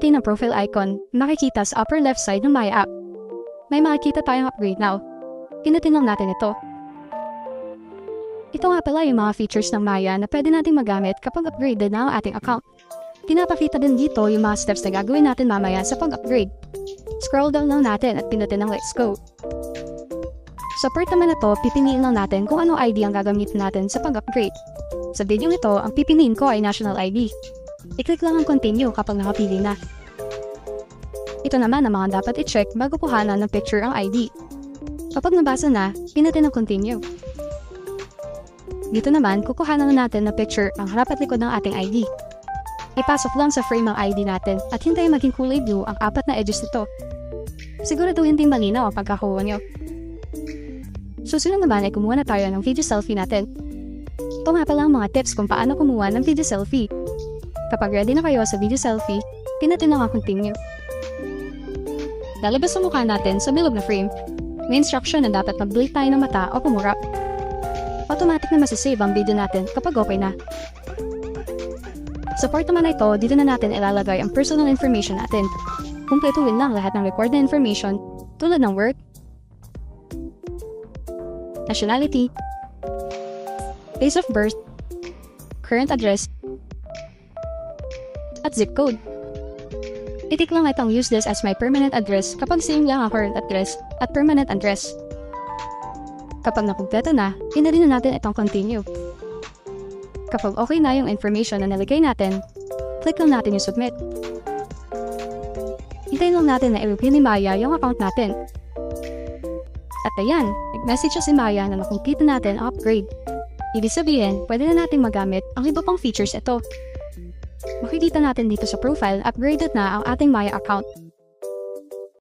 natin ang profile icon, makikita sa upper left side ng Maya app. May makikita tayong upgrade now. Pinutin lang natin ito. Ito nga pala yung mga features ng Maya na pwede nating magamit kapag upgraded na ang ating account. Pinapakita din dito yung mga steps na gagawin natin mamaya sa pag-upgrade. Scroll down lang natin at pinutin ang Let's Go. Sa part naman na to, pipiliin lang natin kung anong ID ang gagamitin natin sa pag-upgrade. Sa video ito, ang pipiliin ko ay National ID. I-click lang ang Continue kapag nakapili na. Ito naman ang mga dapat i-check bago kuhanan ng picture ang ID. Kapag nabasa na, pinutin ang Continue. Dito naman, kukuhanan na natin ng picture ang harap at likod ng ating ID. Ipasok lang sa frame ang ID natin at hintayin maging kulay blue ang 4 na edges nito. Siguraduhin din malinaw ang pagkakuha nyo. Susunod naman ay kumuha na tayo ng video selfie natin. Ito nga pala ang mga tips kung paano kumuha ng video selfie. Kapag ready na kayo sa video selfie, pinutin lang ang Continue. Lalabas ang mukha natin sa bilog na frame. May instruction na dapat mag-blink tayo ng mata o pumurap. Automatic na masasave ang video natin kapag okay na. Sa part naman na ito, dito na natin ilalagay ang personal information natin. Kumpletuhin lang lahat ng required na information tulad ng work, nationality, place of birth, current address, at zip code. I-tick lang itong use this as my permanent address kapag same lang ang current address at permanent address. Kapag nakumpleto na, pinadin na natin itong Continue. Kapag okay na yung information na nalagay natin, click lang natin yung Submit. Hintayin lang natin na i-review ni Maya yung account natin. At ayan, nag-message siya si Maya na nakumplete natin ang upgrade. Ibig sabihin, pwede na natin magamit ang iba pang features ito. Makikita natin dito sa profile, upgraded na ang ating Maya account.